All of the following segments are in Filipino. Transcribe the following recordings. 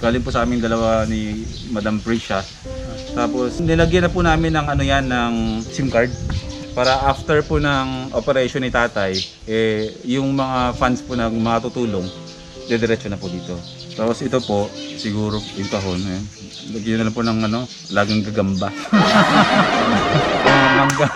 Galing po sa aming dalawa ni Madam Prisha. Tapos nilagyan na po namin ng ano yan, ng SIM card. Para after po ng operation ni tatay, yung mga funds po na matutulong, didiretso na po dito. Tapos ito po, siguro yung kahon. Lagyan na lang po ng ano, lagang gagamba. Mangga.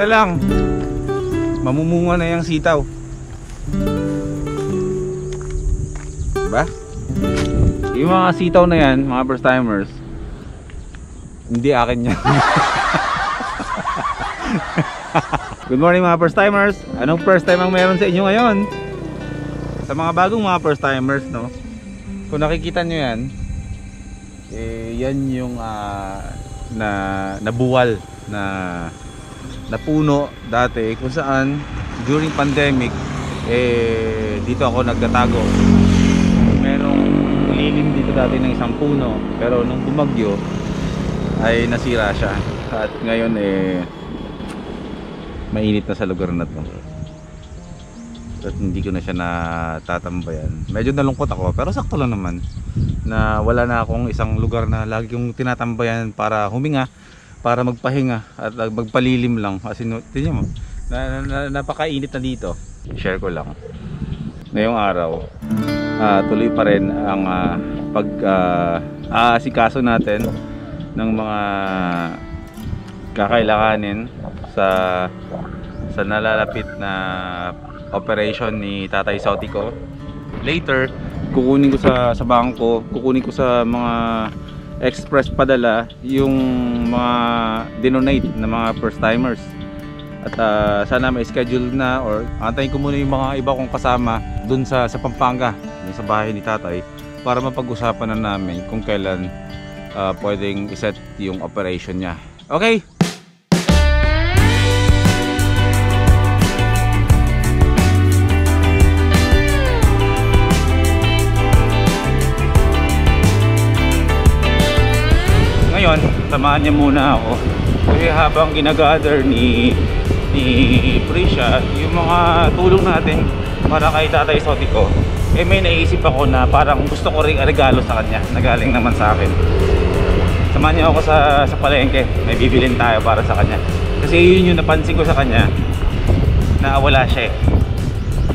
Lang mamumunga na yung sitaw, diba? Yung mga sitaw na yan, mga first timers, hindi akin yan. Good morning mga first timers. Anong first time ang meron sa inyo ngayon? Sa mga bagong mga first timers, no, kung nakikita nyo yan, yan yung nabuwal na puno dati kung saan during pandemic dito ako nagtatago. Merong lilim dito dati ng isang puno, pero nung bumagyo ay nasira siya at ngayon mainit na sa lugar na to at hindi ko na siya natatambayan. Medyo nalungkot ako pero sakto lang naman na wala na akong isang lugar na lagi kong tinatambayan para huminga, para magpahinga at magpalilim lang. Kasi tingnan mo, napakainit na dito. Share ko lang. Ngayong araw, tuloy pa rin ang pag-aasikaso natin ng mga kakailanganin sa nalalapit na operation ni Tatay Sotico. Later, kukunin ko sa bangko, kukunin ko sa mga express padala yung mga dinonate na mga first timers at sana may schedule na or antayin ko muna yung mga iba kong kasama dun sa Pampanga, dun sa bahay ni tatay, para mapag-usapan na namin kung kailan pwedeng iset yung operation niya. Okay? Ngayon, samahan niya muna ako kasi habang ginagather ni Prisha yung mga tulong natin para kay Tatay Sotico, may naisip ako na parang gusto ko ring regalo sa kanya na galing naman sa akin. Samahan niya ako sa palengke, may bibilin tayo para sa kanya kasi yun yung napansin ko sa kanya na wala siya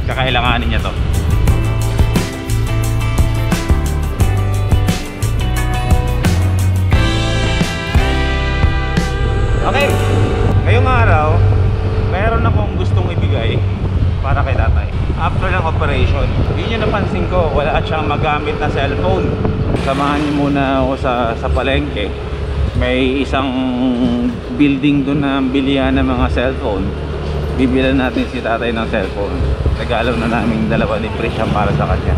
kakailanganin niya to. Okay, ngayong araw meron akong gustong ibigay para kay tatay. After ng operation, yun yung napansin ko, wala siyang magamit na cellphone. Samahan niyo muna ako sa palengke. May isang building doon na bilihan ng mga cellphone. Bibilan natin si tatay ng cellphone. Regalo na namin dalawa ni Prisha para sa kanya.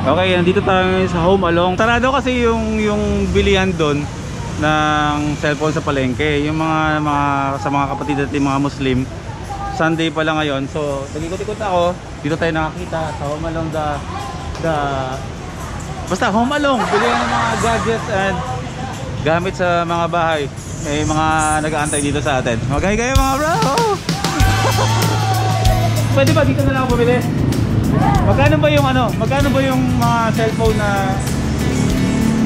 Okay, nandito tayo sa Home Along. Sarado kasi yung bilihan doon ng cellphone sa palengke. Yung sa mga kapatid at mga Muslim, Sunday pa lang ngayon. So, nag-ikot-ikot ako. Dito tayo nakakita sa Home Along basta Home Along, bilihan ng mga gadgets and gamit sa mga bahay. May mga nag-aantay dito sa atin. Maghay kayo mga bro! Pwede ba dito na lang ako bumili? Magkano ba yung mga cellphone na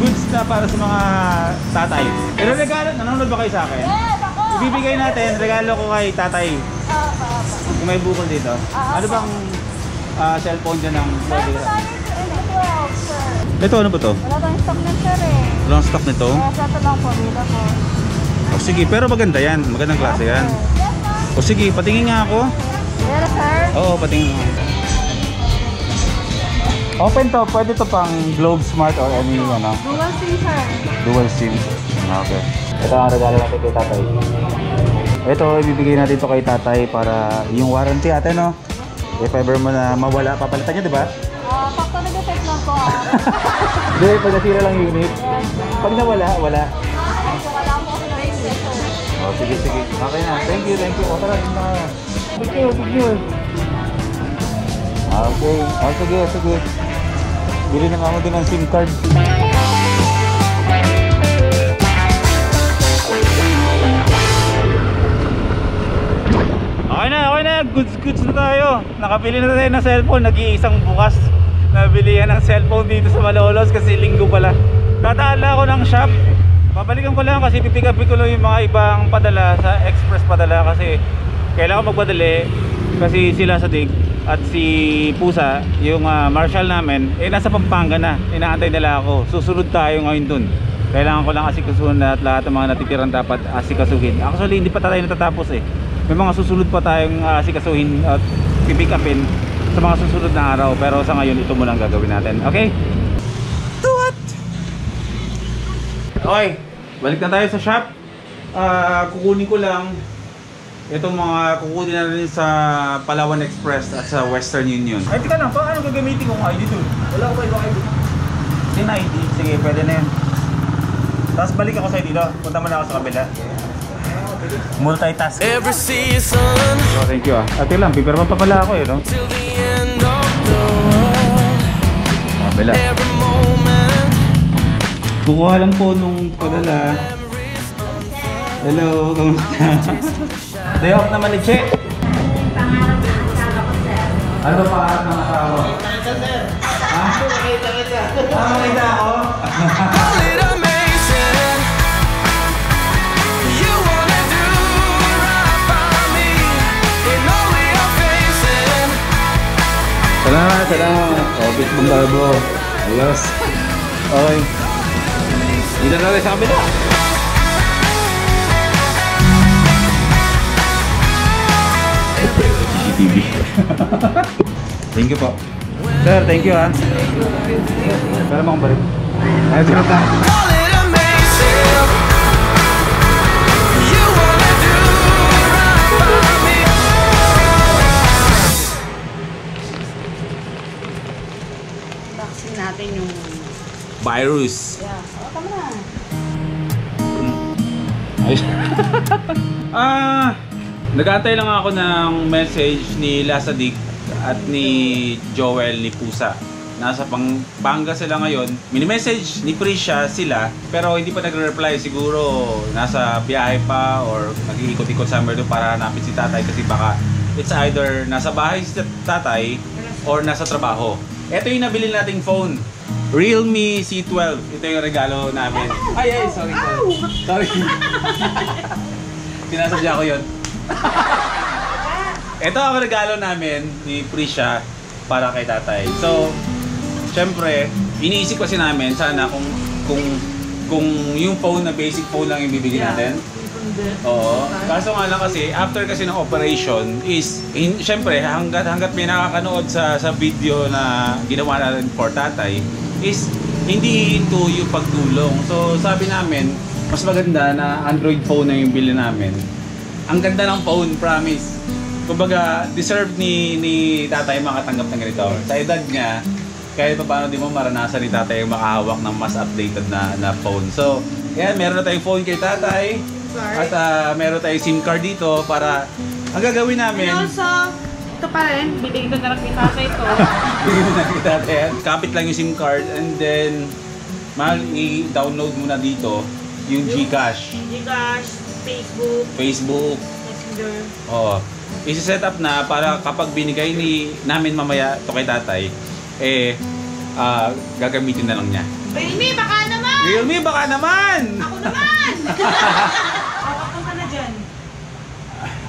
goods na para sa mga tatay. Pero regalo, nanonood ba kayo sa akin? Yes, ako! Ibibigay natin, regalo ko kay tatay. Kung may bukol dito. Ano bang cellphone dyan ng pwede? Ito, ano ba to? Wala tayong stock na sir eh. Walang stock nito? Kaya sa ito lang po, dito po. O sige, pero maganda yan. Magandang klase yan. O sige, patingin nga ako. Yes sir. Oo, patingin mo. Open to, pwede to pang Globe Smart or any ano? Dual SIM sir. Dual SIM. Okay. Ito ang regalo natin kay tatay. Ito, ibibigay natin to kay tatay para yung warranty ate no? If ever mo na mawala, papalitan nyo, di ba? Factory defect lang po. Hindi, pag nasira lang unit. Pag nawala, wala. Wala po ako na rin sir. Oh, sige, sige. Okay na. Thank you, thank you. O, tara, yun na kaya. Secure, secure. Okay. Oh, sige, sige. Bili na ako din ng SIM card. Okay na. Goods na tayo. Nakapili na tayo ng cellphone. Nag-iisang bukas. Nabilihan ng cellphone dito sa Malolos kasi linggo pala. Tatala ako ng shop. Babalikan ko lang kasi pipick up ko lang yung mga ibang padala sa express padala kasi kailangan magpadali kasi sila sa dig at si Pusa, yung marshal namin, nasa Pampanga na. Inaantay nila ako. Susunod tayo ngayon dun. Kailangan ko lang asikasuhin at lahat ng mga natitirang dapat asikasuhin. Actually, hindi pa tayo natatapos eh. May mga susunod pa tayong asikasuhin at pipick upin sa mga susunod na araw. Pero sa ngayon, ito muna ang gagawin natin. Okay? Do it! Okay, balik na tayo sa shop. Kukunin ko lang itong mga kukunin na rin sa Palawan Express at sa Western Union. Ay, tika lang, paano gagamitin kong ID doon? Wala ko ba ibang ID? Sin ID? Sige, pwede na yun. Tapos balik ako sa'yo dito. Punta mo na ako sa kabila. Multitask. Ever see your son? So, thank you ah. Ate lang, pipirma pa pala ako eh, no? Till the end of the world. Kabila. Every moment. Kukuha lang po nung padala. Hello, kamusta? Day off naman ni Che. Ano ba pangarap ng asawa? Ha? Makita ako? Call it amazing. You wanna do right by me in all we are facing. Salamat. Office mong garbo. Ayos. Okay. Dito na rin sa kabila. CCTV. Thank you po. Sir, thank you ha. Pero mo akong balik. Ay, sarap na. Call it amazing. You wanna do right by me. Vaccine natin yung... Virus. Yeah. Tama na. Ayos. Nag-aantay lang ako ng message ni Lasadik at ni Joel ni Pusa. Nasa Pampanga sila ngayon. Mini-message ni Prisha sila pero hindi pa nagre-reply. Siguro nasa biyahe pa or nag-iikot-ikot somewhere doon para hanapin si tatay kasi baka it's either nasa bahay si tatay or nasa trabaho. Ito yung nabili nating phone. Realme C12. Ito yung regalo namin. Ay, sorry. Sorry. Sinasadya ko yun. Ito ang regalo namin ni Prisha para kay tatay. So, syempre, iniisip kasi namin sana kung yung phone na basic phone lang yung bibigyan natin. Oo. Kaso nga lang kasi, after kasi ng operation is, syempre, hanggat may nakakanood sa video na ginawa natin for tatay, is hindi ito yung pagtulong. So, sabi namin, mas maganda na Android phone na yung bili namin. Ang ganda ng phone, promise. Kumbaga, deserve ni tatay makatanggap ng ganito. Sa edad niya, kahit pa paano di mo maranasan ni tatay makahawak ng mas updated na phone. So, yan, meron na tayong phone kay tatay. At meron tayong SIM card dito para ang gagawin namin. And also, ito pa rin, bibigyan ko na lang kay tatay ito. Bigyan na kay tatay. Kapit lang yung SIM card and then i-download mo na dito yung GCash. Gcash, Facebook, Messenger. Oo. I-set up na para kapag binigay namin mamaya to kay tatay, gagamitin na lang niya. Baby, baka naman! Realme, baka naman! Ako naman! Papunta na dyan.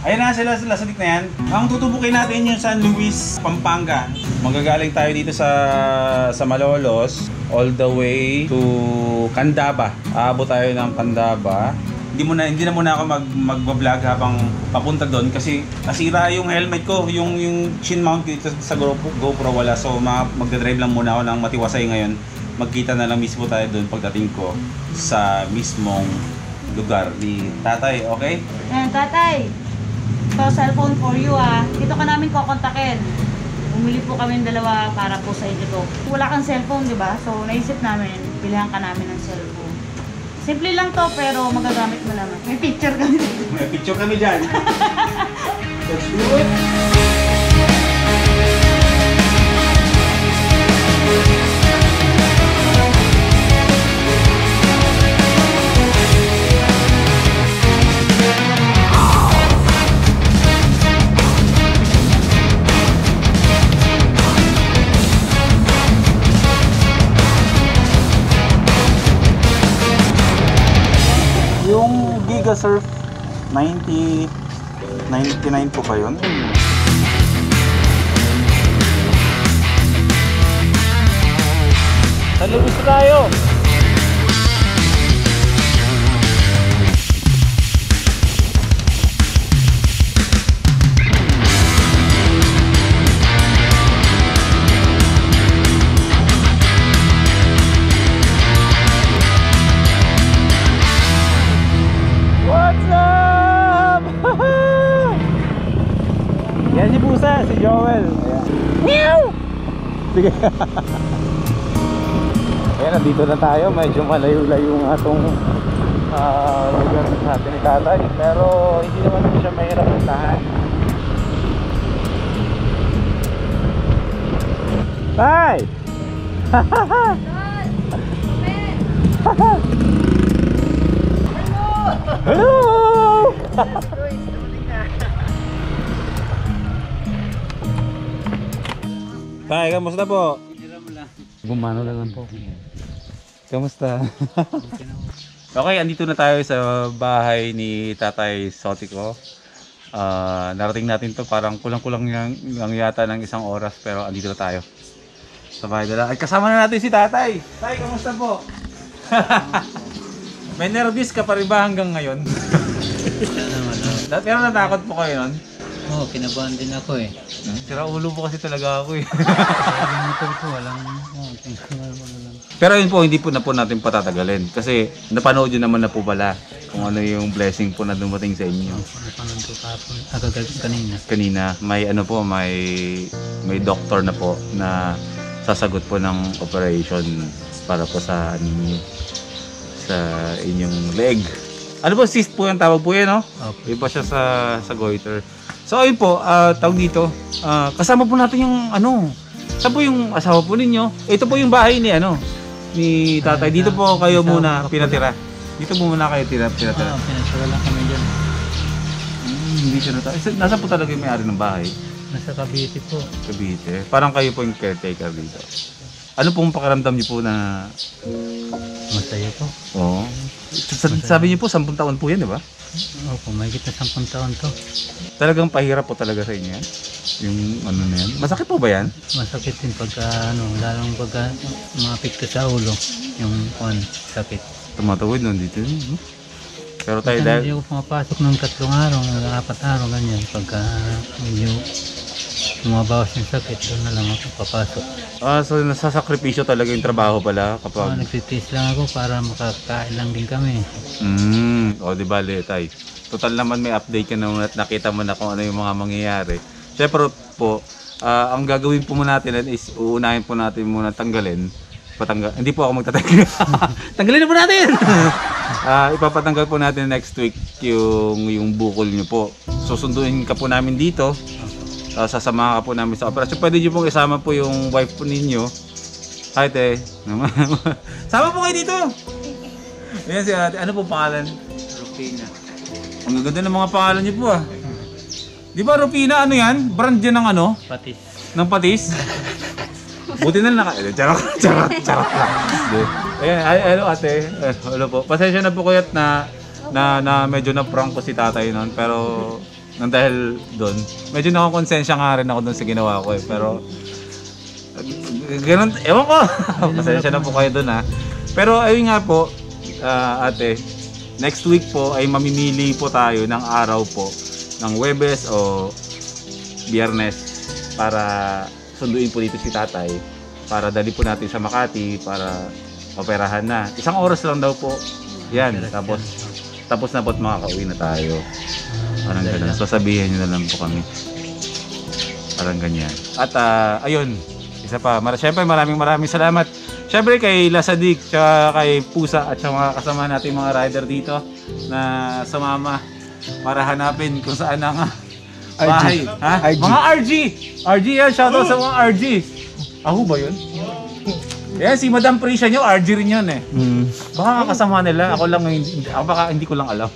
Ayun na sila sa lik na yan. Ang tutubukin natin yung San Luis, Pampanga. Magagaling tayo dito sa Malolos all the way to Candaba. Aabot tayo ng Candaba. Hindi na muna ako mag-vlog habang papunta doon kasi nasira yung helmet ko, yung chin mount dito sa GoPro wala. So magdadrive lang muna ako ng Matiwasay ngayon. Magkita na lang mismo tayo doon pagdating ko sa mismong lugar ni Tatay, okay? Ayan, Tatay. Ito, cellphone for you Dito ka namin kukontakin. Bumili po kami dalawa para po sa inyo to. Wala kang cellphone, di ba? So, naisip namin, pilihan ka namin ng cellphone. Simple lang to, pero magagamit mo naman. May picture kami dito. May picture kami dyan. Let's do it! Yung Gigasurf 99 po ba yun? Talubos tayo! What's up? Yan si Pusa, si Joel. Meow! Sige. Ayan, nandito na tayo. Medyo malayo-layo nga itong lugar sa atin ni Tatay. Pero hindi naman siya mahirap puntahan. Tay! Hello! Tay, kamusta po? Gumano lang po. Kamusta? Okay, andito na tayo sa bahay ni Tatay Sotico. Narating natin to parang kulang-kulang lang yata ng 1 oras pero andito na tayo sa bahay nila. Ay, kasama na natin si Tatay. Tay, kamusta po? May nervous ka pa rin ba hanggang ngayon? Wala naman. Pero natakot po kayo nun? Oo, kinabahan din ako eh. Sira ulo po kasi talaga ako eh. Yung motor ko, walang... Pero yun po, hindi po na po natin patatagalin. Kasi napanood yun naman na po pala kung ano yung blessing po na dumating sa inyo. Napanood ko kahapon, kanina. Kanina, may ano po, may doctor na po na sasagot po ng operation para po sa sa inyong leg. Ano po, cyst po yung tawag po yan, no? Okay. Iba siya sa goiter. So ayun po, tawag dito, kasama po natin yung ano, saan po yung asawa po ninyo? Ito po yung bahay ni ni Tatay. Dito po kayo muna pinatira. Dito po muna kayo pinatira. Oo, pinatira lang kami dyan. Hindi siya natira. Nasa po talaga yung may-ari ng bahay? Nasa Cavite po. Cavite. Parang kayo po yung caretaker dito. Ano pong pakiramdam niyo po na... Masaya po. Oo. Sabi niyo po, 10 taon po yan, di ba? Opo, may kita 10 taon to. Talagang pahirap po talaga sa inyo yan? Yung ano na yan? Masakit po ba yan? Masakit din pagka lalong pagka mapik ka sa ulo. Yung sakit. Tumatawid nun dito. Pero tayo Hindi dahil... ako pumapasok ng 3 araw, 4 araw, ganyan. Pagka medyo bumabawas yung sakit, doon na lang ako papasok. So nasasakripisyo talaga yung trabaho pala kapag... Nagtitiis lang ako para makakain lang din kami. O di ba, Tay? Total naman may update ka na at nakita mo na kung ano yung mga mangyayari. Siyempre po, ang gagawin po muna natin is uunahin po natin muna tanggalin. Hindi po ako magtatanggal. Tanggalin na po natin! Ipapatanggal po natin next week yung bukol nyo po. Susunduin ka po namin dito. Sasamahan ka po namin sa operasyon. Pwede nyo pong isama po yung wife po ninyo. Hi, te. Sama po kayo dito! Ayan si ate. Ano po pangalan? Rupina. Ang gaganda ng mga pangalan niyo po Di ba Rupina, ano yan? Brand yan ng ano? Patis. Ng patis? Buti na lang charot lang. Hindi. Ayan, hello ate. Hello po. Pasensya na po kuyat na medyo na-prank ko si tatay noon. Pero nang dahil doon, medyo nakakonsensya nga rin ako doon sa ginawa ko eh. Pero ganun, ewan ko. Pasensya na po kayo doon ha. Pero ayun nga po, ate, next week po ay mamimili po tayo ng araw po ng Huwebes o Biyernes para sunduin po dito si tatay para dali po natin sa Makati para operahan na. 1 oras lang daw po. Yan, tapos na po't makakauwi na tayo. Parang ganun. So sabihin nyo na lang po kami. Parang ganyan. At ayun, isa pa. Siyempre maraming salamat. Siyempre kay Lasadik, tsaka kay Pusa at sa mga kasama natin mga rider dito na sumama para hanapin kung saan ang bahay. Ha? RG. Mga RG! RG yan, shoutout sa mga RG. Ako ba yun? Yan, si Madam Prisha nyo, RG rin yun eh. Baka kasama nila, ako lang, baka hindi ko lang alam.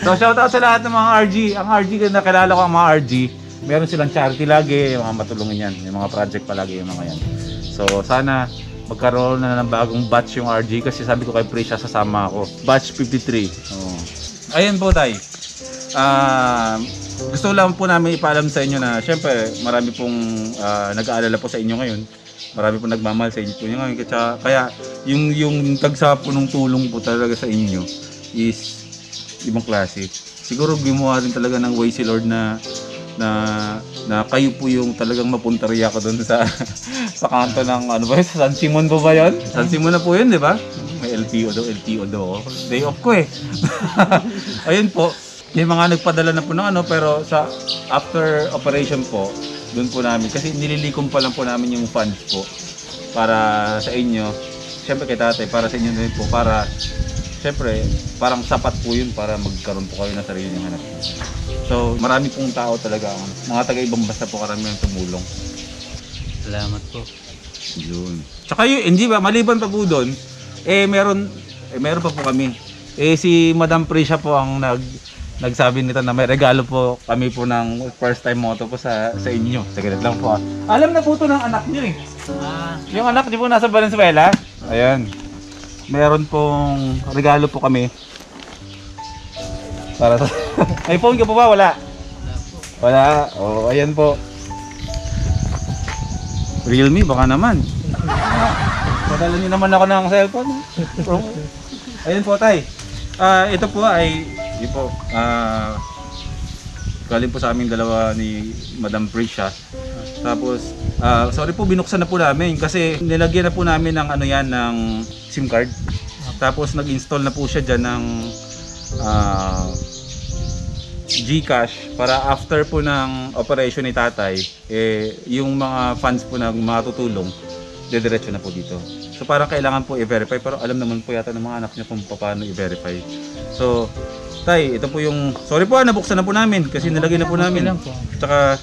So shoutout sa lahat ng mga RG. Ang RG, na nakilala ko ang mga RG, meron silang charity lagi, yung mga matulungan yan, yung mga project palagi yung mga yan. So sana magkaroon na ng bagong batch yung RG kasi sabi ko kay Prisha sasama ako. Batch 53. Oh. Ayan po tay. Gusto lang po namin ipaalam sa inyo na syempre marami pong nag-aalala po sa inyo ngayon. Marami pong nagmamahal sa inyo po ngayon. Kaya yung tagsa po ng tulong po talaga sa inyo is ibang klase. Siguro gumawa din talaga ng way si Lord na kayo po yung talagang mapuntarya ko doon sa kanto ng ano ba yun? San Simon po ba yun? San Simon na po yun, di ba? May LTO daw. Day off ko eh. Ayun po. Yung mga nagpadala na po ng ano, pero sa after operation po, doon po namin, kasi nililikom pa lang po namin yung funds po para sa inyo. Siyempre kay tatay, para sa inyo din po, para siyempre, parang sapat po yun para magkaroon po kayo ng sarili ng hanap. So, marami pong tao talaga, mga taga-ibang basta po karamihan tumulong. Salamat po. Yun. Tsaka yun, hindi ba, maliban pa po doon, meron pa po kami. Si Madam Prisha po ang nagsabi nito na may regalo po kami po ng first time moto po sa inyo. Saglit lang po. Alam na po ito ng anak niyo eh. Yung anak niyo po nasa Valenzuela. Ayan. Meron pong regalo po kami. Para sa... May phone ka po ba? Wala. Wala. O, ayan po. Realme, baka naman. Padala niyo naman ako ng cellphone. Ayan po, tay. Ito po ay... Yun po. Galing po sa aming dalawa ni Madam Prisha. Tapos, sorry po, binuksan na po namin kasi nilagyan na po namin ng ano yan, ng SIM card. Tapos nag-install na po siya dyan ng GCash para after po ng operation ni tatay, yung mga funds po na matutulong, dediretso na po dito. So parang kailangan po i-verify, pero alam naman po yata ng mga anak niya kung paano i-verify. So, tay, ito po yung, sorry po nabuksan na po namin kasi nilagay na po namin. Lang po. Tsaka,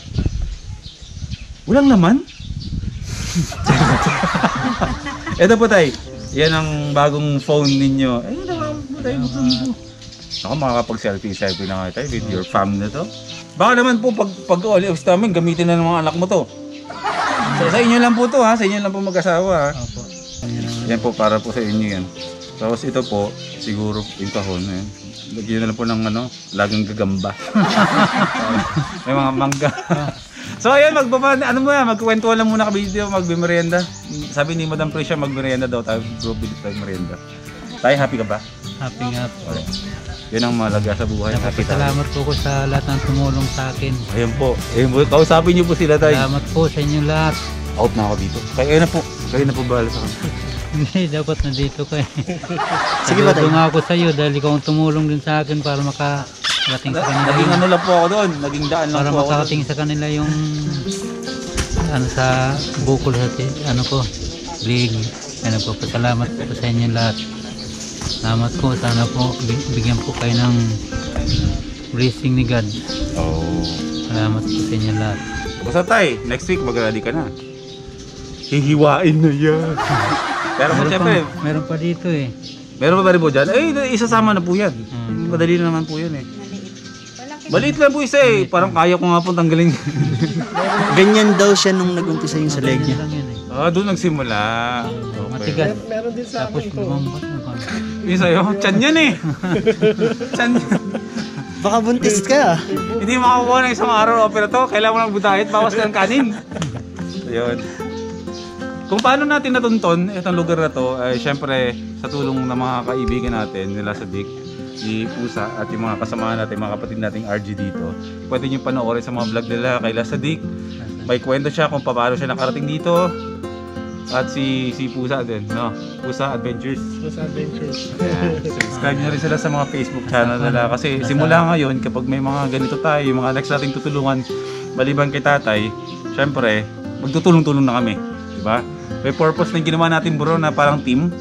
walang naman. Ito po tay, yan ang bagong phone ninyo. Ay, ito po tayo, buksan mo. Ako makakapag-selfie na nga tayo with your family na to. Baka naman po pag all-offs namin, gamitin na ng mga anak mo to. Sa inyo lang po to ha, sa inyo lang po mag-asawa ha. Opo. Yan po, para po sa inyo yan. Tapos ito po, siguro yung kahon na yan. Lagyan na lang po ng ano, laging gagamba. May mga mangga. So ayun, magkwentuhan lang muna kami dito, magmerienda. Sabi ni Madam Prisha, magmerienda daw tayo, bro, bilit tayo merienda. Tayo, happy ka ba? Happy nga po. Yan ang malaga sa buhay. Salamat po ko sa lahat ng tumulong sa akin. Ayun po, kausapin niyo po sila tayo. Salamat po sa inyo lahat. Out na ako dito. Kayo na po bahala sa kanila. Hindi, dapat nandito ka eh. Sige ba tayo? Nga ako sa iyo dahil ikaw ang tumulong din sa akin para makarating sa kanila. Naging ano lang po ako doon, naging daan lang Para po ako. makarating sa kanila yung ano sa bukol sa ano ko, league. Kaya nagpapasalamat po sa inyo lahat. Salamat po, sana po bigyan po kayo ng blessing ni God. Oh. Salamat po sa inyo lahat. Basta tayo, next week mag-ready ka na. Hihiwain na yan. Pero mo siyempre, Meron pa dito eh. meron pa ba rin po dyan? Isasama na po yan. Madali na naman po yan eh. Maliit. Malaki Maliit lang po isa eh. Parang kaya ko nga po tanggalin. Ganyan daw siya nung nag-umpisa yung sa leg niya. Lang yan eh. Doon nagsimula. Okay. Matigas. Tapos lumambot. Yung sa'yo, chan yan eh. Chan yan. Baka buntis ka. Hindi makakuha ng isang araw opera to. Kailangan mo lang budahit, bawas ka ng kanin. So, yun. Kung paano natin natunton itong lugar na to, ay syempre sa tulong ng mga kaibigan natin, nila sa Dick, ni Pusa at yung mga kasamahan natin, mga kapatid nating RG dito. Pwede nyo panoorin sa mga vlog nila kay Sadik. May kwento siya kung paano siya nakarating dito. At si Pusa din, no? Pusa Adventures. Pusa Adventures. Yeah. Subscribe nyo rin sila sa mga Facebook channel nila. Kasi simula ngayon, kapag may mga ganito tayo, yung mga next nating tutulungan, maliban kay tatay, syempre, magtutulong-tulong na kami. Diba? May purpose na yung ginawa natin bro na parang team.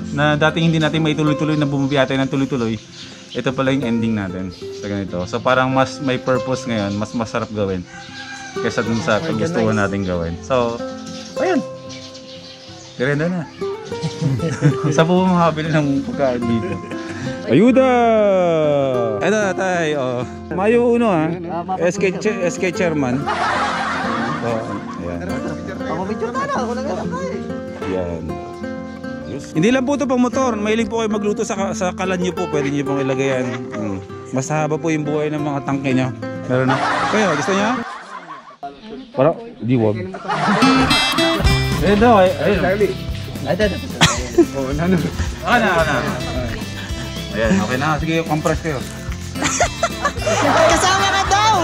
Na dating hindi natin maituloy-tuloy na bumabiyate ng tuloy-tuloy. Ito pala yung ending natin sa ganito. So parang mas may purpose ngayon, mas masarap gawin kaysa dun sa gusto natin gawin. So, ayun. Tirenda na. Saan po makakabili ng pagkain dito? Ayuda! Eto na tayo. Oh. Mayo uno ha. SK chairman. Ayan. Ako medyo tala. Ako lang yan. Yan. Hindi lang po ito pang motor. Mahilig po kayo magluto sa kalan nyo po. Pwede nyo pong ilagay yan. Mas haba po yung buhay ng mga tangke nyo. Meron na. Kayo, gusto nyo? Parang, di wag. Ayun daw, ayun. Oo, ano. Ayan, okay na. Sige, compress kayo. Kasama ka daw!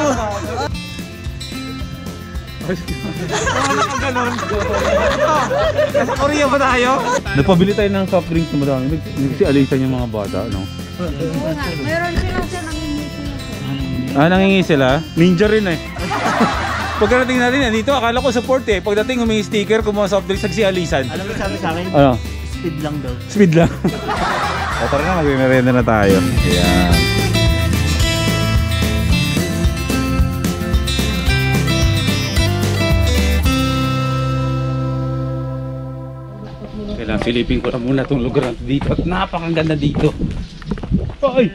Nasa Korea ba tayo? Napabili tayo ng soft drinks na madami. Nagsialisan yung mga bata, no? Meron sila siya nangingi. Nangingi sila? Ninja rin eh. Pagkarating natin dito, akala ko support eh. Pagdating humingi sticker, kumuha soft drinks, nagsialisan. Alam mo sabi sa akin? Ano? Speed lang daw. Speed lang. O tara na, mag-merenda na tayo. Ayan. Kailangan silipin ko na muna itong lugar natin dito. At napakaganda dito. Ay!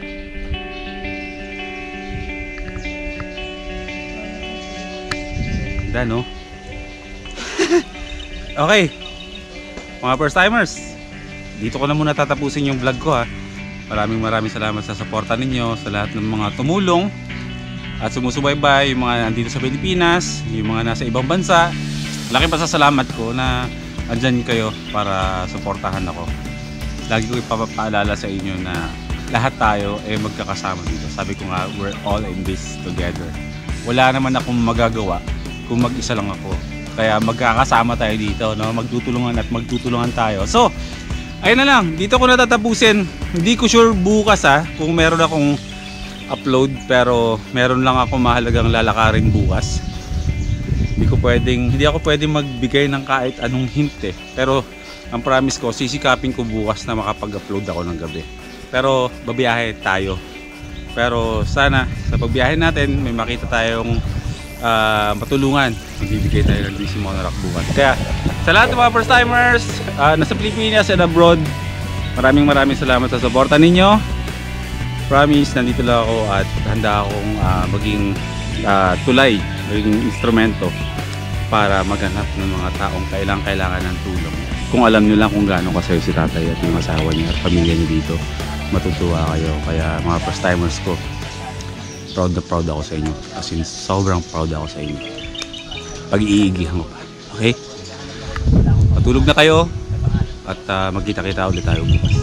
Ganda, no? Okay. Mga first timers, dito ko na muna tatapusin yung vlog ko ha. Maraming salamat sa suporta ninyo, sa lahat ng mga tumulong at sumusubaybay, yung mga nandito sa Pilipinas, yung mga nasa ibang bansa. Malaking pasasalamat ko na andyan kayo para suportahan ako. Lagi ko ipapaalala sa inyo na lahat tayo ay magkakasama dito. Sabi ko nga, we're all in this together. Wala naman akong magagawa kung mag-isa lang ako. Kaya magkakasama tayo dito, no? Magtutulungan at magtutulungan tayo. So, ayun na lang, dito ko natatapusin. Hindi ko sure bukas kung meron akong upload, pero meron lang ako mahalagang lalakarin bukas. Hindi ako pwedeng magbigay ng kahit anong hint eh. Pero ang promise ko, sisikapin ko bukas na makapag-upload ako ng gabi. Pero babiyahe tayo. Pero sana sa pagbiyahe natin may makita tayong matulungan. Magbibigay tayo ng DC Monorack bukas. Kaya sa lahat ng mga first timers nasa Pilipinas and abroad, maraming salamat sa suporta ninyo. Promise, nandito lang ako at handa akong maging tulay, maging instrumento para maghanap ng mga taong kailangan ng tulong. Kung alam nyo lang kung gaano kasayo si tatay at yung asawa niya at pamilya niya dito, matutuwa kayo. Kaya mga first timers ko, proud na proud ako sa inyo. As in, sobrang proud ako sa inyo. Pag-iigihan ko pa. Okay? Matulog na kayo at magkita-kita ulit tayo bukas.